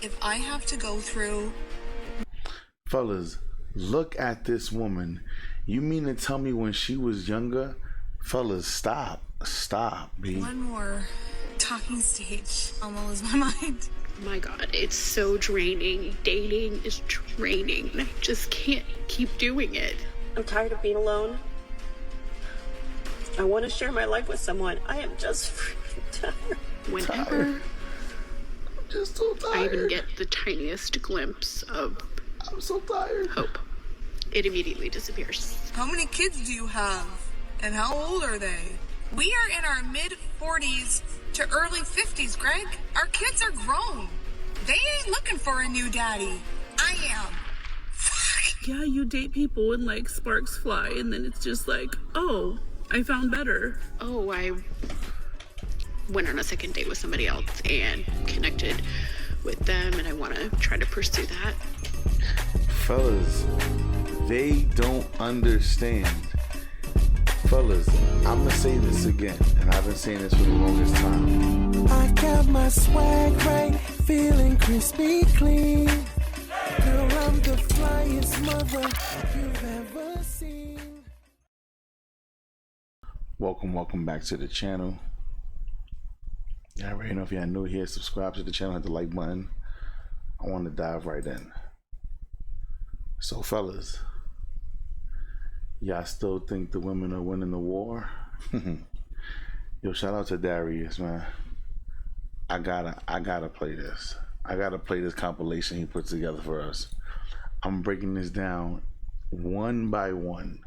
If I have to go through... Fellas, look at this woman. You mean to tell me when she was younger? Fellas, stop, B. One more talking stage, I'll lose my mind. My God, it's so draining. Dating is draining. I just can't keep doing it. I'm tired of being alone. I want to share my life with someone. I am just tired. Whenever I'm just so tired. I even get the tiniest glimpse of I'm so tired. hope, it immediately disappears. How many kids do you have? And how old are they? We are in our mid-40s to early 50s, Greg. Our kids are grown. They ain't looking for a new daddy. I am. Fuck. Yeah, you date people and like sparks fly, and then it's just like, oh, I found better. Oh, I went on a second date with somebody else and connected with them, and I want to try to pursue that. Fellas, they don't understand. Fellas, I'm gonna say this again, and I've been saying this for the longest time. I got my swag right, feeling crispy clean. Girl, I'm the flyest mother you've ever seen. Welcome back to the channel. I already know if you're new here, subscribe to the channel, hit the like button. I want to dive right in. So fellas, y'all still think the women are winning the war? Yo, shout out to Darius, man. I gotta play this. I gotta play this compilation he put together for us. I'm breaking this down one by one.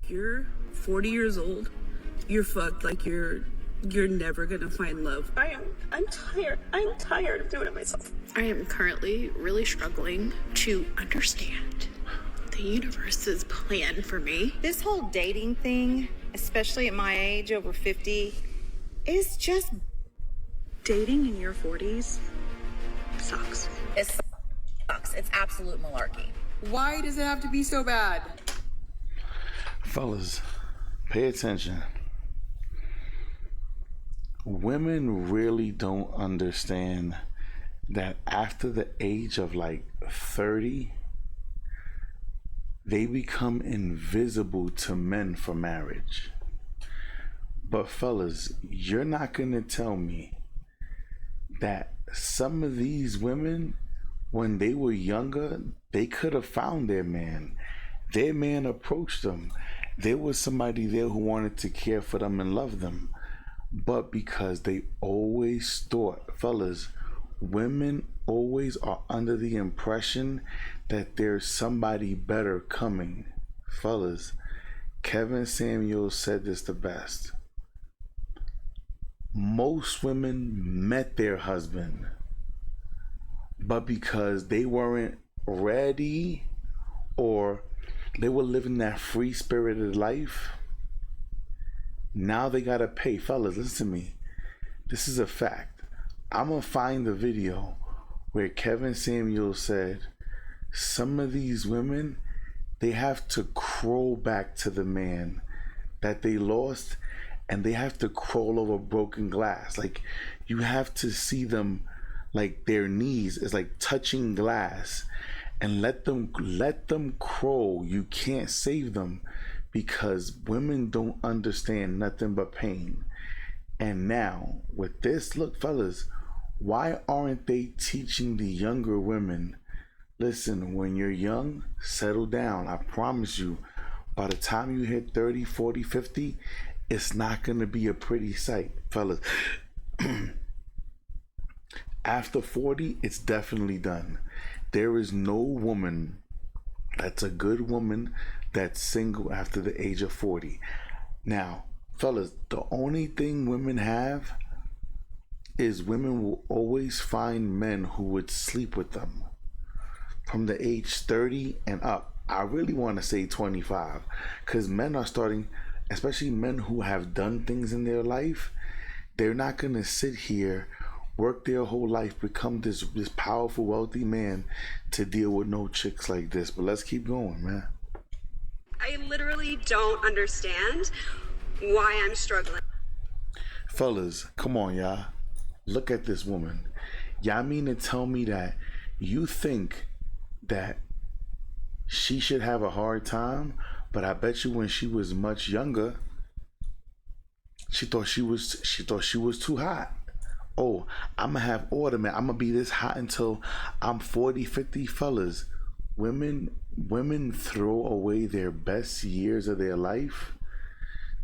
You're 40 years old. You're fucked. Like you're never gonna find love. I'm tired. I'm tired of doing it myself. I am currently really struggling to understand the universe's plan for me. This whole dating thing, especially at my age, over 50, is just... Dating in your 40s sucks. It sucks. It's absolute malarkey. Why does it have to be so bad? Fellas, pay attention. Women really don't understand that after the age of like 30, they become invisible to men for marriage. But fellas, you're not gonna tell me that some of these women, when they were younger, they could have found their man. Their man approached them. There was somebody there who wanted to care for them and love them. But because they always thought, fellas, women always are under the impression that there's somebody better coming. Fellas, Kevin Samuels said this the best. Most women met their husband, but because they weren't ready or they were living that free-spirited life, now they gotta pay. Fellas, listen to me. This is a fact. I'm gonna find the video where Kevin Samuels said some of these women, they have to crawl back to the man that they lost, and they have to crawl over broken glass. Like, you have to see them, like their knees is like touching glass, and let them crawl. You can't save them, because women don't understand nothing but pain. And now with this, look fellas, why aren't they teaching the younger women, listen, when you're young, settle down. I promise you, by the time you hit 30, 40, 50, it's not gonna be a pretty sight, fellas. After 40, it's definitely done. There is no woman that's a good woman that's single after the age of 40. Now, fellas, the only thing women have is women will always find men who would sleep with them from the age 30 and up. I really want to say 25, because men are starting, especially men who have done things in their life, they're not going to sit here, work their whole life, become this powerful, wealthy man to deal with no chicks like this. But let's keep going, man. I literally don't understand why I'm struggling. Fellas, come on, y'all. Look at this woman. Y'all mean to tell me that you think that she should have a hard time, but I bet you when she was much younger, she thought she was too hot. Oh, I'm gonna have ornament. I'm gonna be this hot until I'm 40, 50. Fellas, women throw away their best years of their life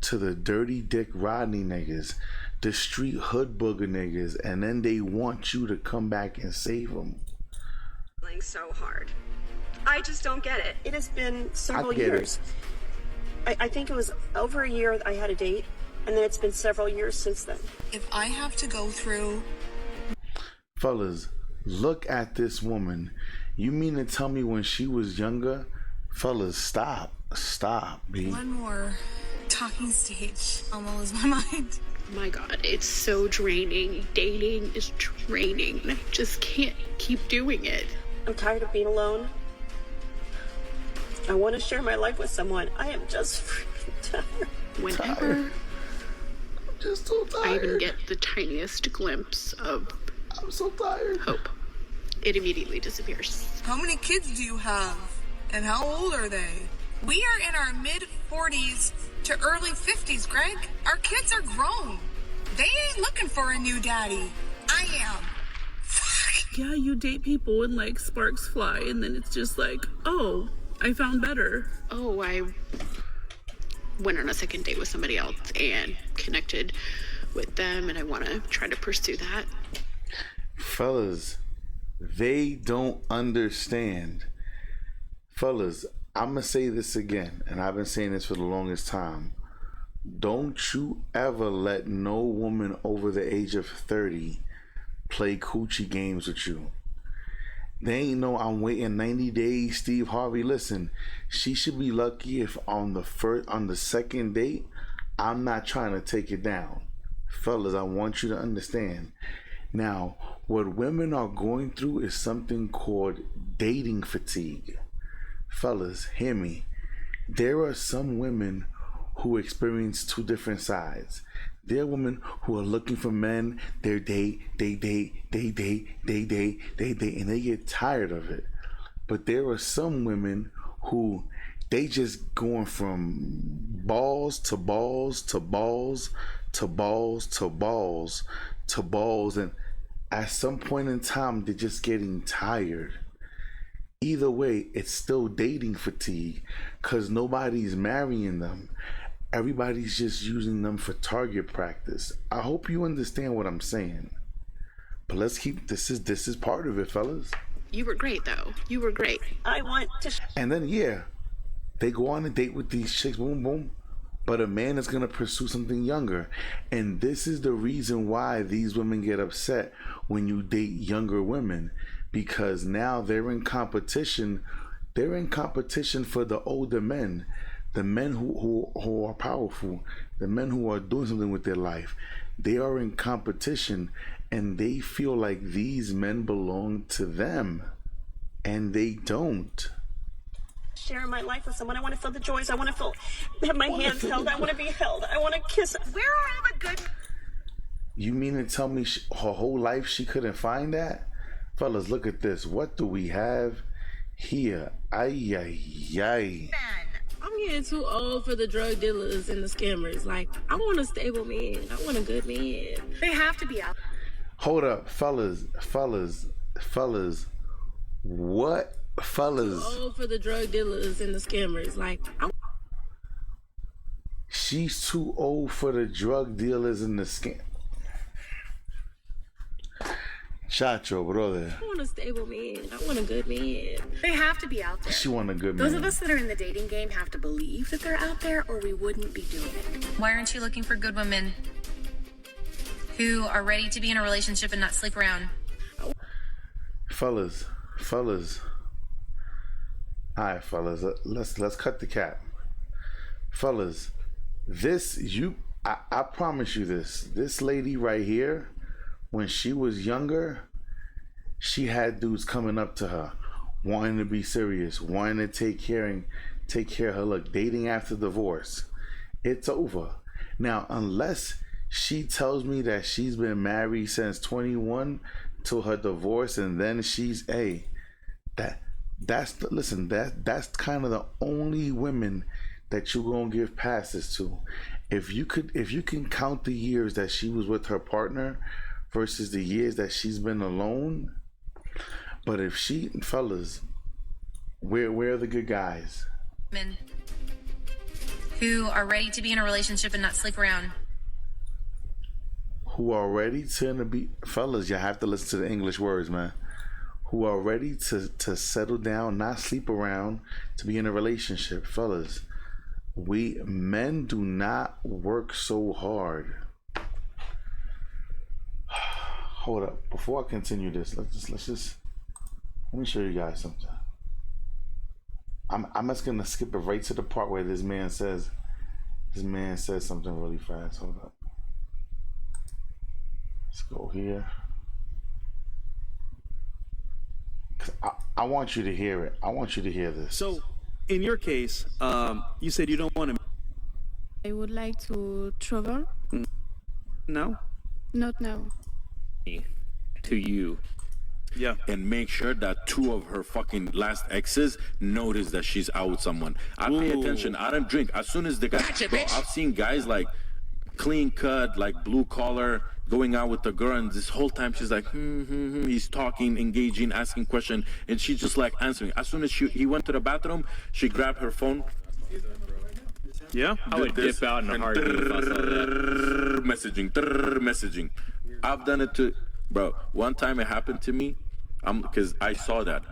to the dirty dick Rodney niggas, the street hood booger niggas, and then they want you to come back and save them. So hard. I just don't get it. It has been several years. I think it was over a year I had a date, and then it's been several years since then. If I have to go through... Fellas, look at this woman. You mean to tell me when she was younger? Fellas, stop, B. One more talking stage. I'll lose my mind. My God, it's so draining. Dating is draining. I just can't keep doing it. I'm tired of being alone. I want to share my life with someone. I am just tired. Whenever I'm just so tired. I even get the tiniest glimpse of I'm so tired. hope, it immediately disappears. How many kids do you have? And how old are they? We are in our mid-40s to early 50s, Greg. Our kids are grown. They ain't looking for a new daddy. I am. Yeah, you date people and like sparks fly, and then it's just like, oh, I found better. Oh, I went on a second date with somebody else and connected with them, and I want to try to pursue that. Fellas, they don't understand. Fellas, I'm going to say this again, and I've been saying this for the longest time. Don't you ever let no woman over the age of 30 play coochie games with you. They ain't know I'm waiting 90 days, Steve Harvey. Listen, she should be lucky if on the second date, I'm not trying to take it down. Fellas, I want you to understand. Now, what women are going through is something called dating fatigue. Fellas, hear me. There are some women who experience two different sides. There are women who are looking for men. They date, and they get tired of it. But there are some women who they just going from balls to balls to balls to balls to balls to balls, and at some point in time they're just getting tired. Either way, it's still dating fatigue because nobody's marrying them. Everybody's just using them for target practice. I hope you understand what I'm saying. But let's keep this is part of it, fellas. You were great, though. You were great. I want to... And then, yeah, they go on a date with these chicks, boom, boom. But a man is going to pursue something younger. And this is the reason why these women get upset when you date younger women. Because now they're in competition. They're in competition for the older men. The men who are powerful, the men who are doing something with their life, they are in competition and they feel like these men belong to them, and they don't. Share my life with someone. I want to feel the joys. I want to have my hands held. I want to be held. I want to kiss. Where are all the good... You mean to tell me her whole life she couldn't find that? Fellas, look at this. What do we have here? Ay, ay, ay. I'm getting too old for the drug dealers and the scammers. Like, I want a stable man. I want a good man. They have to be out. Hold up, fellas. What? Fellas. Too old for the drug dealers and the scammers. Like, She's too old for the drug dealers and the scam. Chacho, brother. I want a stable man. I want a good man. They have to be out there. She want a good man. Those of us that are in the dating game have to believe that they're out there, or we wouldn't be doing it. Why aren't you looking for good women who are ready to be in a relationship and not sleep around? Fellas. Alright, fellas. Let's cut the cap. Fellas, I promise you this lady right here, when she was younger, she had dudes coming up to her, wanting to be serious, wanting to take care of her. Look, dating after divorce, it's over. Now, unless she tells me that she's been married since 21 till her divorce, and then she's that's kind of the only women that you gonna give passes to. If you can count the years that she was with her partner versus the years that she's been alone. But if she, fellas, where are the good guys? Men who are ready to be in a relationship and not sleep around. Who are ready to be, fellas, you have to listen to the English words, man. Who are ready to settle down, not sleep around, to be in a relationship. Fellas, we men do not work so hard. Hold up, before I continue this, let's just let me show you guys something. I'm just gonna skip it right to the part where this man says something really fast. Hold up. Let's go here. I want you to hear it. I want you to hear this. So, in your case, you said you don't want to. I would like to travel. No? Not now. To you. Yeah. And make sure that 2 of her fucking last exes notice that she's out with someone. I pay attention. I don't drink. As soon as the guy, bro, I've seen guys like clean cut, like blue collar, going out with the girl, and this whole time she's like, he's talking, engaging, asking questions, and she's just like answering. As soon as he went to the bathroom, she grabbed her phone. Yeah, I would dip out in a heartbeat if I saw that. Messaging. I've done it to, bro. One time it happened to me, because I saw that.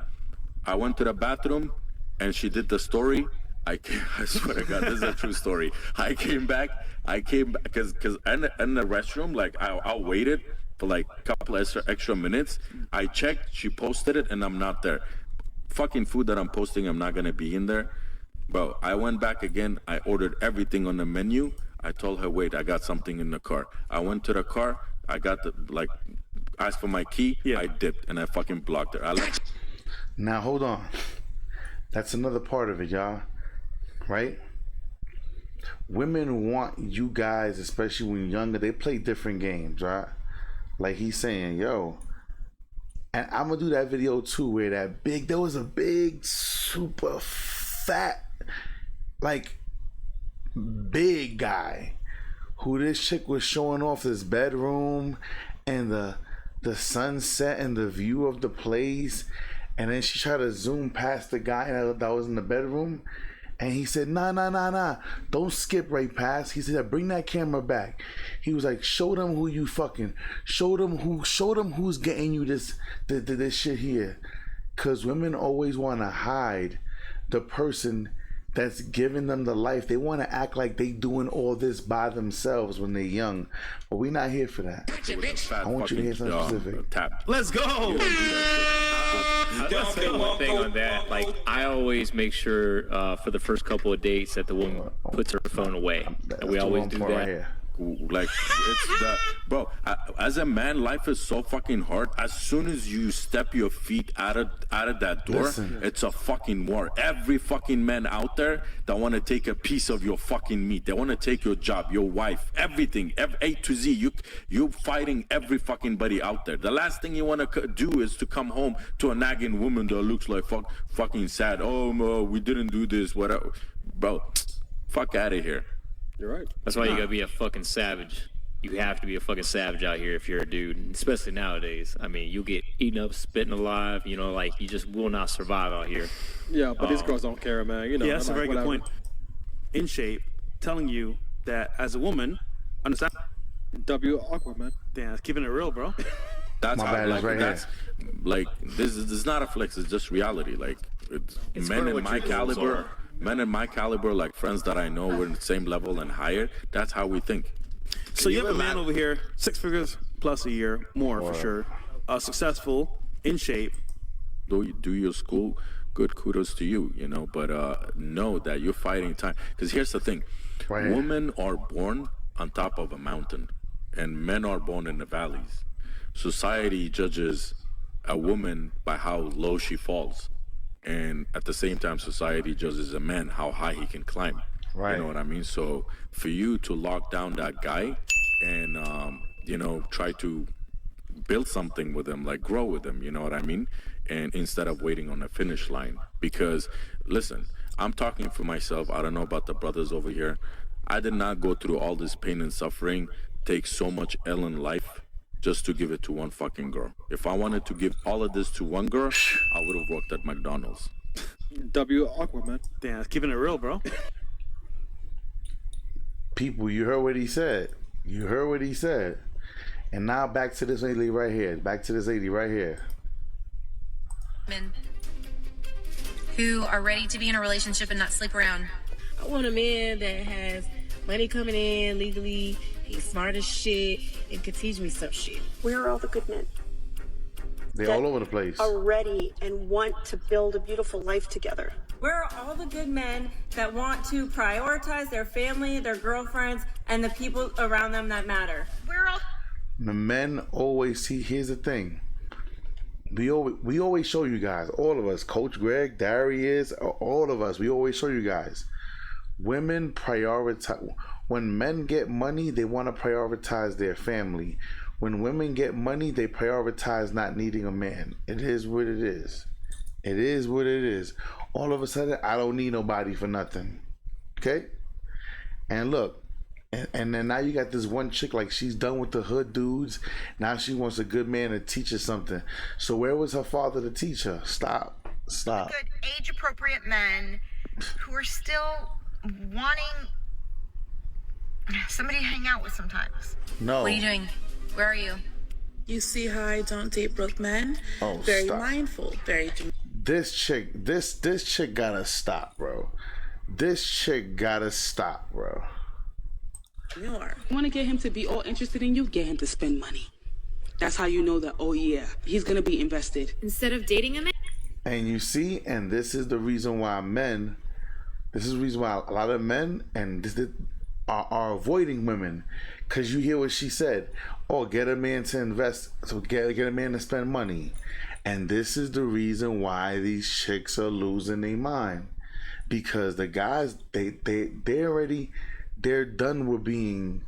I went to the bathroom, and she did the story. I swear to God, this is a true story. I came back because in the restroom, like I waited for like a couple extra minutes. I checked, she posted it, and I'm not there. Fucking food that I'm posting, I'm not gonna be in there. Bro, I went back again. I ordered everything on the menu. I told her, wait, I got something in the car. I went to the car. I got asked for my key. Yeah. I dipped and I fucking blocked her. Now hold on. That's another part of it, y'all. Right? Women want you guys, especially when you're younger, they play different games, right? Like he's saying, yo, and I'm gonna do that video too, where there was a big, super fat, like big guy who this chick was showing off his bedroom and the sunset and the view of the place, and then she tried to zoom past the guy that was in the bedroom, and he said, nah, don't skip right past. He said, bring that camera back. He was like, show them who you fucking, show them who's getting you this shit here. Cause women always want to hide the person that's giving them the life. They want to act like they doing all this by themselves when they're young, but we're not here for that. I want you to hear something specific. Let's go. I'll say one thing on that. Like, I always make sure for the first couple of dates that the woman puts her phone away, and we always do that. Right, like it's the bro, as a man, life is so fucking hard. As soon as you step your feet out of that door, it's a fucking war. Every fucking man out there that want to take a piece of your fucking meat, they want to take your job, your wife, everything, A to Z. You fighting every fucking buddy out there. The last thing you want to do is to come home to a nagging woman that looks like fucking sad. Oh, we didn't do this, whatever, bro. Fuck out of here. You're right. That's why you gotta be a fucking savage. You have to be a fucking savage out here if you're a dude, especially nowadays. I mean, you'll get eaten up, spitting alive. You know, like you just will not survive out here. Yeah, but these girls don't care, man. You know. Yeah, that's a very good whatever. point. In shape, telling you that as a woman, understand. W awkward, man. Damn, keeping it real, bro. That's My how, bad, like, right that's here. Like this is not a flex. It's just reality. Like it's men in my caliber. Men in my caliber, like friends that I know, we're in the same level and higher. That's how we think. So you have a man over here, 6 figures plus a year, more for sure, successful, in shape. Do your school, good kudos to you, you know. But know that you're fighting time. Because here's the thing: women are born on top of a mountain, and men are born in the valleys. Society judges a woman by how low she falls. And at the same time, society judges a man how high he can climb. Right. You know what I mean? So for you to lock down that guy and, you know, try to build something with them, like grow with them, you know what I mean? And instead of waiting on the finish line. Because listen, I'm talking for myself. I don't know about the brothers over here. I did not go through all this pain and suffering, take so much L in life just to give it to one fucking girl. If I wanted to give all of this to one girl, I would have worked at McDonald's. Awkward, man. Damn, keeping it real, bro. People, you heard what he said. You heard what he said. And now back to this lady right here. Back to this lady right here. Men who are ready to be in a relationship and not sleep around. I want a man that has money coming in legally, he's smart as shit, and can teach me some shit. Where are all the good men? They're all over the place. Are ready and want to build a beautiful life together. Where are all the good men that want to prioritize their family, their girlfriends, and the people around them that matter? Where are all... The men always see, here's the thing. We always show you guys, all of us, Coach Greg, Darius, all of us, we always show you guys. Women prioritize, when men get money, they want to prioritize their family. When women get money, they prioritize not needing a man. It is what it is. It is what it is. All of a sudden, I don't need nobody for nothing. Okay? And look, and then now you got this one chick, like she's done with the hood dudes. Now she wants a good man to teach her something. So where was her father to teach her? Stop. Good age-appropriate men who are still wanting somebody to hang out with sometimes. No. What are you doing? Where are you? You see how I don't date broke men? Oh, very stop. mindful, very... This chick gotta stop, bro. This chick gotta stop, bro. You want to get him to be all interested in you, get him to spend money. That's how you know that, oh yeah, he's gonna be invested. Instead of dating a man. And you see, and this is the reason why a lot of men are avoiding women, because you hear what she said. Oh, get a man to invest, so get a man to spend money. And this is the reason why these chicks are losing their mind, because the guys, they're done with being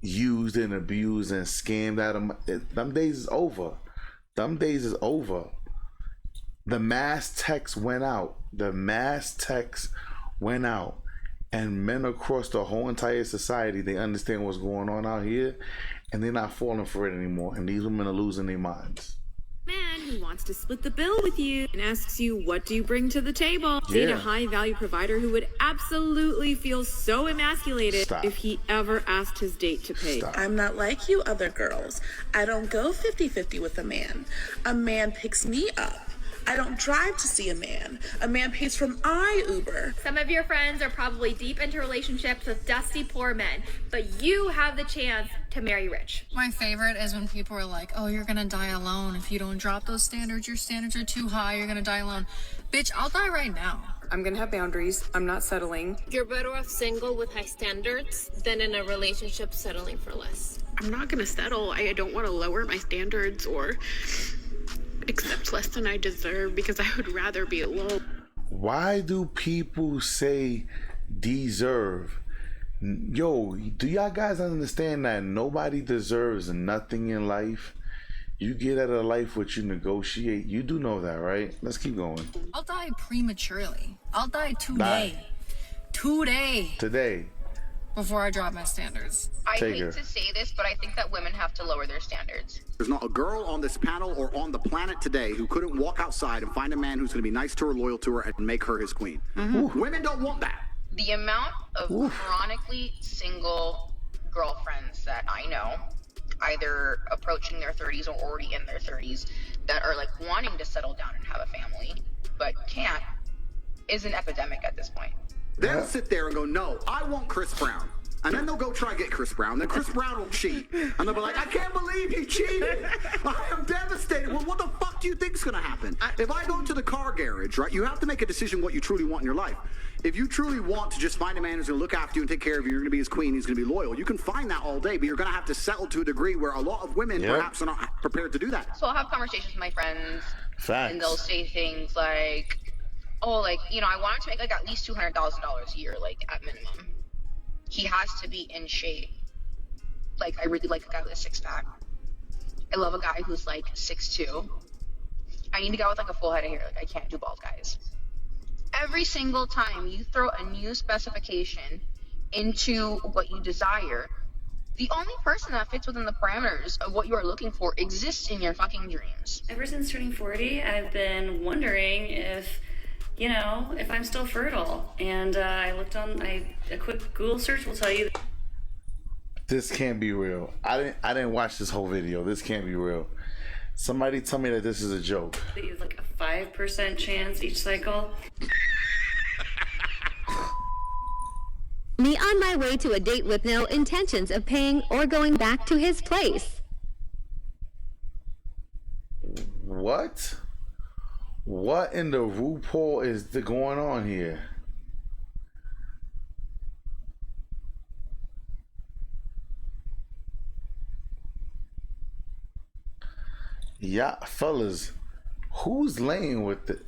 used and abused and scammed out of them. Days is over. Them days is over. The mass text went out. And men across the whole entire society, they understand what's going on out here, and they're not falling for it anymore. And these women are losing their minds. Man who wants to split the bill with you and asks you, what do you bring to the table? Yeah. Date a high value provider who would absolutely feel so emasculated if he ever asked his date to pay. I'm not like you other girls. I don't go 50-50 with a man. A man picks me up. I don't drive to see a man. A man pays from Uber. Some of your friends are probably deep into relationships with dusty poor men, but you have the chance to marry rich. My favorite is when people are like, oh, you're gonna die alone. If you don't drop those standards, your standards are too high, you're gonna die alone. Bitch, I'll die right now. I'm gonna have boundaries. I'm not settling. You're better off single with high standards than in a relationship settling for less. I'm not gonna settle. I don't want to lower my standards or accept less than I deserve, because I would rather be alone. Why do people say deserve? Yo, do y'all guys understand that nobody deserves nothing in life? You get out of life what you negotiate. You do know that, right? Let's keep going. I'll die prematurely. I'll die today. Today. Before I drop my standards. I hate to say this, but I think that women have to lower their standards. There's not a girl on this panel or on the planet today who couldn't walk outside and find a man who's going to be nice to her, loyal to her, and make her his queen. Women don't want that. The amount of chronically single girlfriends that I know, either approaching their 30s or already in their 30s, that are like wanting to settle down and have a family, but can't, is an epidemic at this point. They'll sit there and go, no, I want Chris Brown. And then they'll go try to get Chris Brown. Then Chris Brown will cheat. And they'll be like, I can't believe he cheated. I am devastated. Well, what the fuck do you think's going to happen? If I go to the car garage, right, you have to make a decision what you truly want in your life. If you truly want to just find a man who's going to look after you and take care of you, you're going to be his queen, he's going to be loyal, you can find that all day, but you're going to have to settle to a degree where a lot of women perhaps are not prepared to do that. So I'll have conversations with my friends. Facts. And they'll say things like, oh, like, you know, I want him to make like at least $200,000 a year, like at minimum. He has to be in shape. Like, I really like a guy with a six-pack. I love a guy who's like 6'2". I need a guy with like a full head of hair. Like I can't do bald guys. Every single time you throw a new specification into what you desire, the only person that fits within the parameters of what you are looking for exists in your fucking dreams. Ever since turning 40, I've been wondering if, if I'm still fertile. And I looked on, a quick Google search will tell you. This can't be real. I didn't watch this whole video. This can't be real. Somebody tell me that this is a joke. That you have like a 5% chance each cycle. Me on my way to a date with no intentions of paying or going back to his place. What? What in the RuPaul is going on here? Yeah, fellas, who's laying with it?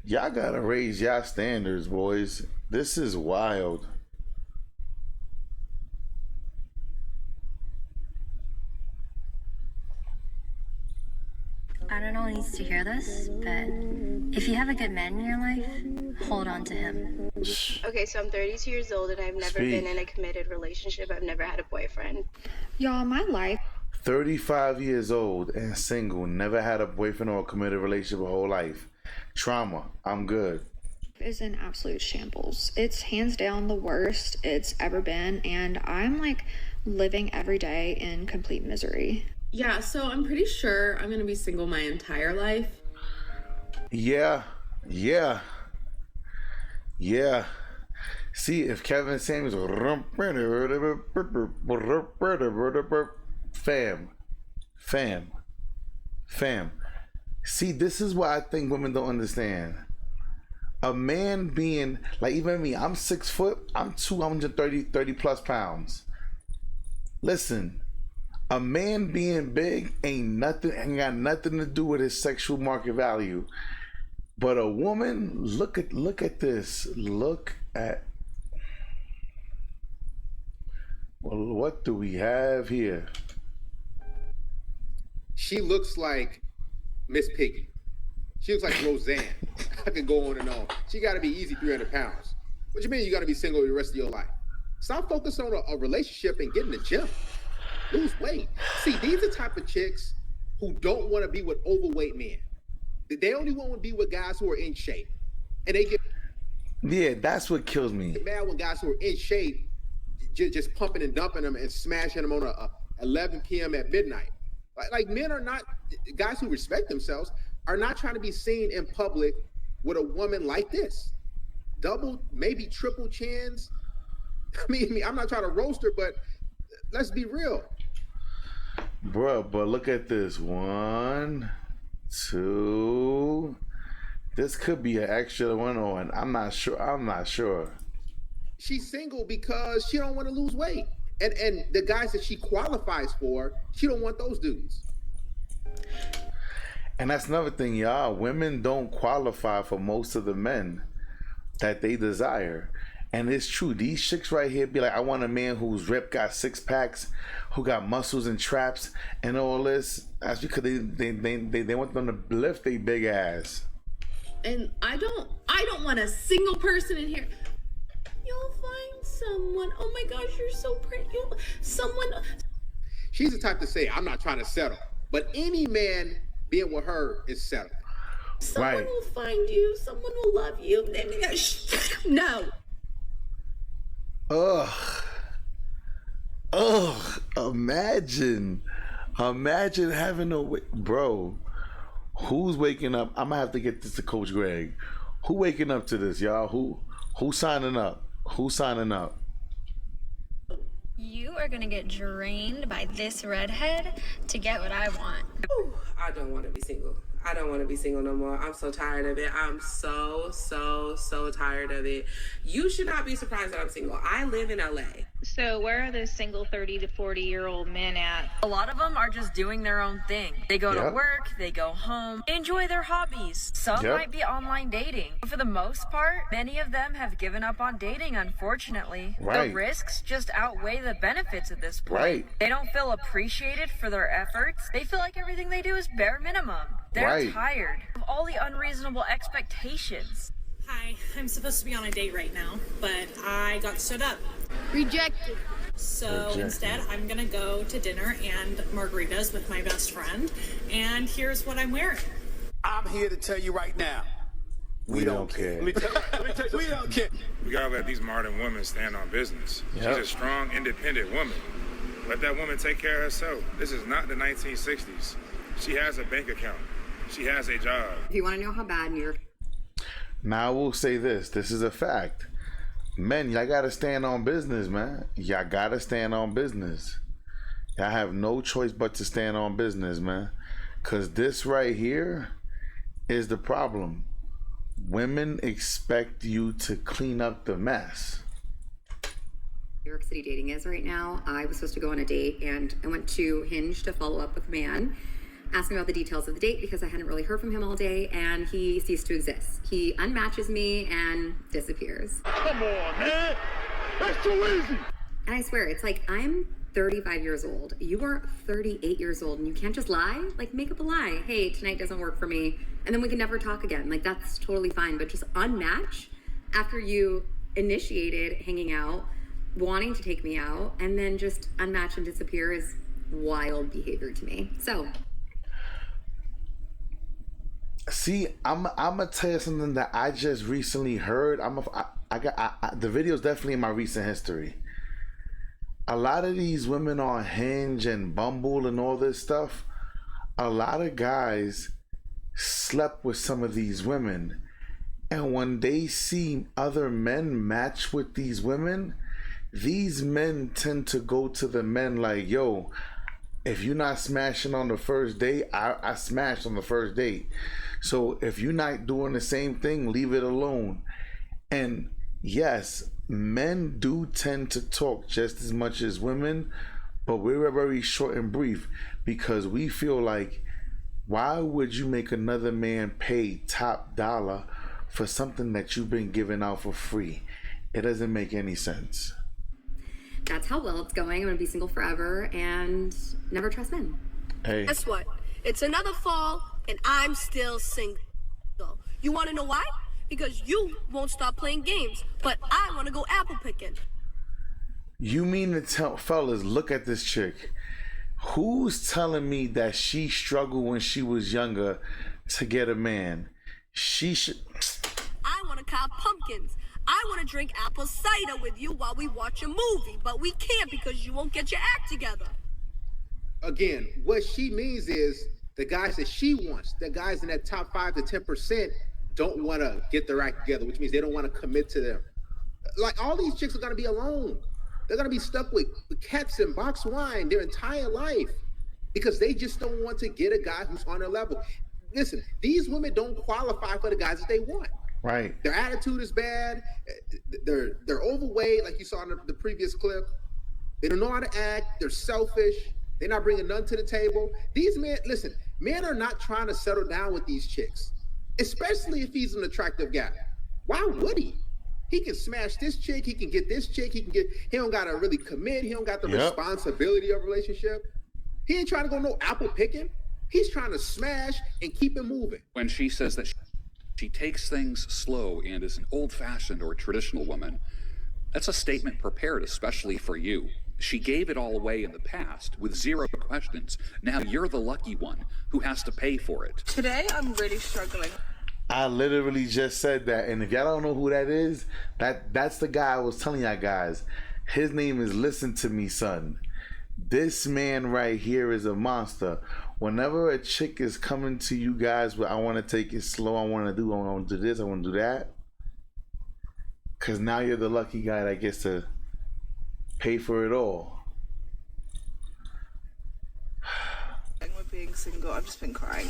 Y'all gotta raise y'all standards, boys. This is wild. I don't know who needs to hear this, but if you have a good man in your life, hold on to him. Okay, so I'm 32 years old and I've never been in a committed relationship. I've never had a boyfriend. Y'all, my life 35 years old and single, never had a boyfriend or a committed relationship her whole life. Trauma. I'm good. is in absolute shambles. It's hands down the worst it's ever been, and I'm like living every day in complete misery. Yeah, so I'm pretty sure I'm gonna be single my entire life. Yeah. See, if Kevin Samuels, fam. See, this is what I think women don't understand. A man being, like even me, I'm 6 foot, I'm 230 plus pounds. Listen, a man being big ain't got nothing to do with his sexual market value. But a woman, look at this. Look at, well, what do we have here? She looks like Miss Piggy. She looks like Roseanne. I could go on and on. She got to be easy 300 pounds. What you mean you got to be single the rest of your life? Stop focusing on a relationship and get in the gym. Lose weight. See, these are the type of chicks who don't want to be with overweight men. They only want to be with guys who are in shape. And they get... Yeah, that's what kills me. Mad when guys who are in shape just pumping and dumping them and smashing them on a 11 p.m. at midnight. Like men are not... Guys who respect themselves are not trying to be seen in public with a woman like this. Double, maybe triple chins. I mean, I'm not trying to roast her, but let's be real. Bro, but look at this. 1, 2. This could be an extra one on. I'm not sure. She's single because she don't want to lose weight. And the guys that she qualifies for, she don't want those dudes. And that's another thing, y'all. Women don't qualify for most of the men that they desire. And it's true. These chicks right here be like, I want a man who's ripped, got 6 packs, who got muscles and traps and all this. That's because they want them to lift their big ass. And I don't want a single person in here. You'll find someone. Oh my gosh, you're so pretty. Someone. She's the type to say, I'm not trying to settle. But any man being with her is settled. Someone will find you. Someone will love you. No. Ugh. Imagine having a bro. Who's waking up? I'm gonna have to get this to Coach Greg. Who waking up to this, y'all? Who signing up? Who's signing up? You are gonna get drained by this redhead to get what I want. I don't want to be single. I don't want to be single no more. I'm so tired of it. I'm so tired of it. You should not be surprised that I'm single. I live in LA. So where are those single 30 to 40-year-old men at? A lot of them are just doing their own thing. They go to Yep. work, they go home, enjoy their hobbies. Some Yep. might be online dating. But for the most part, many of them have given up on dating, unfortunately. Right. The risks just outweigh the benefits at this point. Right. They don't feel appreciated for their efforts. They feel like everything they do is bare minimum. They're Right. tired of all the unreasonable expectations. Hi, I'm supposed to be on a date right now, but I got stood up. Rejected. So Rejected. instead, I'm gonna go to dinner and margaritas with my best friend, and here's what I'm wearing. I'm here to tell you right now, We don't care. Let me tell you, we don't care. We gotta let these modern women stand on business. Yep. She's a strong, independent woman. Let that woman take care of herself. This is not the 1960s. She has a bank account. She has a job. If you want to know how bad New York. Now I will say this. This is a fact. Men, y'all gotta stand on business, man. Y'all gotta stand on business. Y'all have no choice but to stand on business, man. Cause this right here is the problem. Women expect you to clean up the mess. New York City dating is right now. I was supposed to go on a date and I went to Hinge to follow up with a man. Asked me about the details of the date because I hadn't really heard from him all day, and he ceased to exist. He unmatches me and disappears. Come on, man. That's too easy. And I swear, it's like, I'm 35 years old. You are 38 years old, and you can't just lie? Like, make up a lie. Hey, tonight doesn't work for me, and then we can never talk again. Like, that's totally fine, but just unmatch after you initiated hanging out, wanting to take me out, and then just unmatch and disappear is wild behavior to me. So... See, I'm gonna tell you something that I just recently heard. The video's definitely in my recent history. A lot of these women on Hinge and Bumble and all this stuff, a lot of guys slept with some of these women, and when they see other men match with these women, these men tend to go to the men like, yo, if you're not smashing on the first date, I smashed on the first date. So if you're not doing the same thing, leave it alone. And yes, men do tend to talk just as much as women, but we're very short and brief because we feel like, why would you make another man pay top dollar for something that you've been giving out for free? It doesn't make any sense. That's how well it's going. I'm gonna be single forever and never trust men. Hey. Guess what? It's another fall, and I'm still single. You want to know why? Because you won't stop playing games, but I want to go apple picking. You mean to tell fellas, look at this chick. Who's telling me that she struggled when she was younger to get a man? She should... I want to cop pumpkins. I want to drink apple cider with you while we watch a movie, but we can't because you won't get your act together. Again, what she means is the guys that she wants, the guys in that top 5 to 10% don't want to get their act together, which means they don't want to commit to them. Like, all these chicks are going to be alone. They're going to be stuck with cats and box wine their entire life because they just don't want to get a guy who's on their level. Listen, these women don't qualify for the guys that they want. Right. Their attitude is bad. They're overweight, like you saw in the previous clip. They don't know how to act. They're selfish. They're not bringing none to the table. These men, listen, men are not trying to settle down with these chicks, especially if he's an attractive guy. Why would he? He can smash this chick. He can get this chick. He don't got to really commit. He don't got the responsibility of a relationship. He ain't trying to go no apple picking. He's trying to smash and keep it moving. When she says that she takes things slow and is an old-fashioned or traditional woman, that's a statement prepared especially for you. She gave it all away in the past with zero questions. Now you're the lucky one who has to pay for it. Today, I'm really struggling. I literally just said that, and if y'all don't know who that is, that's the guy I was telling y'all guys. His name is Listen to Me, Son. This man right here is a monster. Whenever a chick is coming to you guys with, I want to take it slow, I want to do this, I want to do that, because now you're the lucky guy that gets to pay for it all. With being single. I've just been crying.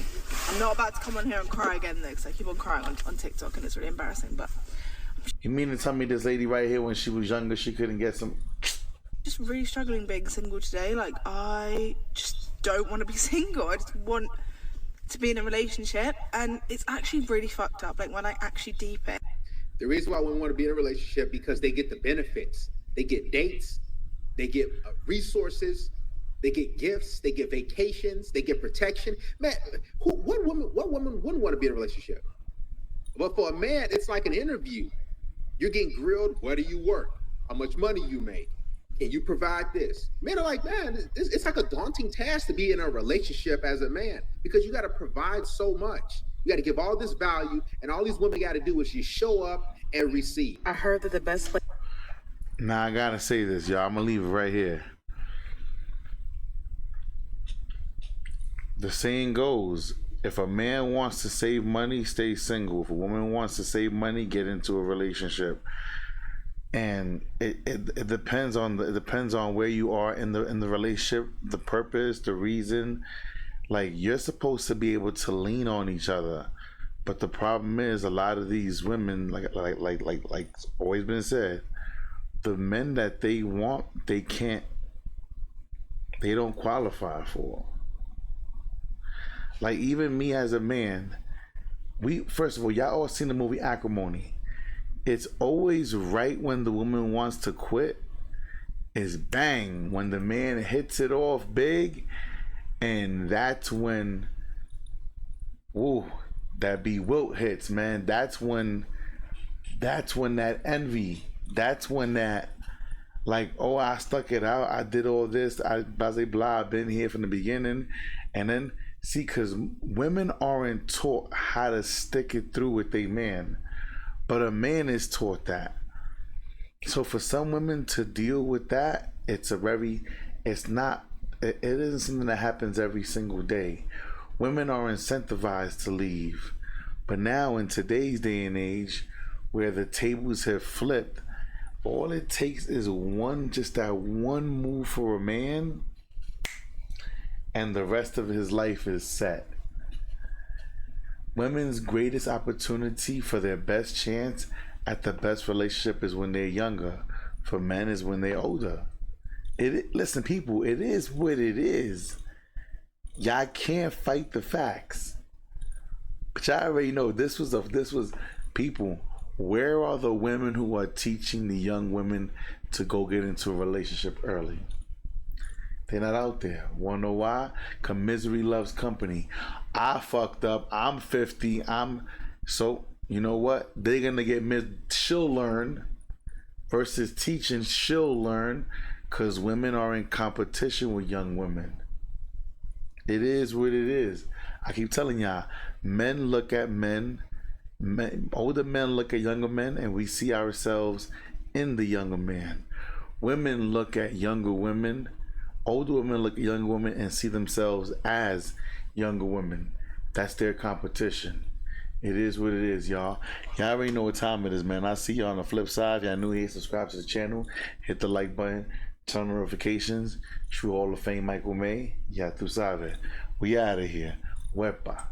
I'm not about to come on here and cry again though, because I keep on crying on TikTok and it's really embarrassing. But you mean to tell me this lady right here, when she was younger, she couldn't get some? Just really struggling being single today. Like, I just don't want to be single. I just want to be in a relationship, and it's actually really fucked up. Like, when I actually deep it. The reason why we want to be in a relationship because they get the benefits. They get dates, they get resources, they get gifts, they get vacations, they get protection. Man, what woman wouldn't want to be in a relationship? But for a man, it's like an interview. You're getting grilled. Where do you work? How much money you make? Can you provide this? Men are like, man, it's like a daunting task to be in a relationship as a man because you got to provide so much. You got to give all this value, and all these women got to do is just show up and receive. I heard that the best place. Now I gotta say this, y'all. I'm gonna leave it right here. The saying goes, if a man wants to save money, stay single. If a woman wants to save money, get into a relationship. And it depends on where you are in the relationship, the purpose, the reason. Like, you're supposed to be able to lean on each other, but the problem is a lot of these women, like always been said, the men that they want, they don't qualify for. Like, even me as a man, first of all, y'all all seen the movie Acrimony. It's always right when the woman wants to quit, is bang when the man hits it off big. And that's when, that be wilt hits, man. That's when that envy, that's when that, like, oh, I stuck it out, I did all this, blah, I've been here from the beginning. And then, see, because women aren't taught how to stick it through with a man, but a man is taught that. So for some women to deal with that, it isn't something that happens every single day. Women are incentivized to leave. But now in today's day and age, where the tables have flipped, all it takes is just that one move for a man, and the rest of his life is set. Women's greatest opportunity for their best chance at the best relationship is when they're younger. For men is when they're older. Listen, people, it is what it is. Y'all can't fight the facts. But y'all already know this was people. Where are the women who are teaching the young women to go get into a relationship early? They're not out there. Wanna know why? 'Cause misery loves company. I fucked up. I'm 50. So you know what? They're gonna get she'll learn versus teaching. She'll learn. Because women are in competition with young women. It is what it is. I keep telling y'all, men look at older men look at younger men, and we see ourselves in the younger man. Women look at younger women, older women look at younger women and see themselves as younger women. That's their competition. It is what it is, y'all. Y'all already know what time it is, man. I'll see y'all on the flip side. If y'all new here, subscribe to the channel, hit the like button, turn on notifications. True Hall of Fame Michael May. Ya tu sabes. We out of here. Wepa.